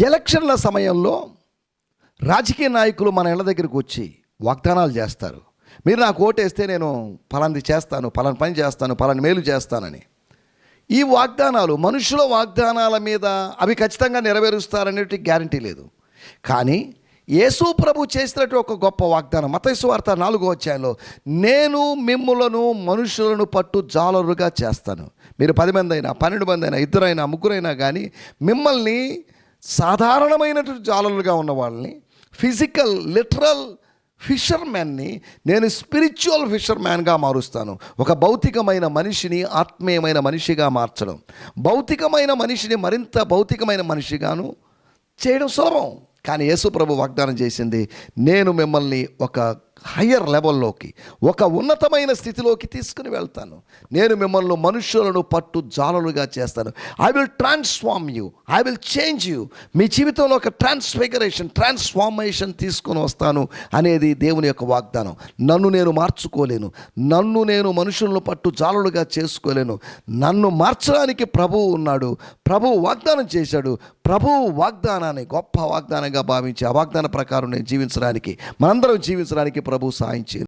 ఎలక్షన్ల సమయంలో రాజకీయ నాయకులు మన ఇళ్ళ దగ్గరికి వచ్చి వాగ్దానాలు చేస్తారు. మీరు నాకు ఓటేస్తే నేను పలాంది చేస్తాను, పలాని పని చేస్తాను, పలాని మేలు చేస్తానని. ఈ వాగ్దానాలు మనుషుల వాగ్దానాల మీద అవి ఖచ్చితంగా నెరవేరుస్తారనేటి గ్యారంటీ లేదు. కానీ యేసు ప్రభు చేసినట్టు ఒక గొప్ప వాగ్దానం మత్తయి సువార్త 4వ అధ్యాయంలో, నేను మిమ్ములను మనుషులను పట్టు జాలరుగా చేస్తాను. మీరు 10 మంది అయినా 12 మంది అయినా 2 అయినా 3 అయినా కానీ మిమ్మల్ని సాధారణమైనటువంటి జాలరులుగా ఉన్న వాళ్ళని, ఫిజికల్ లిటరల్ ఫిషర్మ్యాన్ని నేను స్పిరిచువల్ ఫిషర్మ్యాన్గా మారుస్తాను. ఒక భౌతికమైన మనిషిని ఆత్మీయమైన మనిషిగా మార్చడం, భౌతికమైన మనిషిని మరింత భౌతికమైన మనిషిగాను చేయడం సులభం. కానీ యేసు ప్రభు వాగ్దానం చేసింది, నేను మిమ్మల్ని ఒక హయ్యర్ లెవెల్లోకి, ఒక ఉన్నతమైన స్థితిలోకి తీసుకుని వెళ్తాను. నేను మిమ్మల్ని మనుషులను పట్టు జాలలుగా చేస్తాను. I will transform you, I will change you. మీ జీవితంలో ఒక ట్రాన్స్ఫార్మేషన్ తీసుకొని వస్తాను అనేది దేవుని యొక్క వాగ్దానం. నన్ను నేను మార్చుకోలేను, నన్ను నేను మనుషులను పట్టు జాలలుగా చేసుకోలేను. నన్ను మార్చడానికి ప్రభువు ఉన్నాడు, ప్రభువు వాగ్దానం చేశాడు. ప్రభువు వాగ్దానాన్ని గొప్ప వాగ్దానంగా భావించి ఆ వాగ్దాన ప్రకారం నేను జీవించడానికి, మనందరం జీవించడానికి ప్రభు సాయం చేయండి.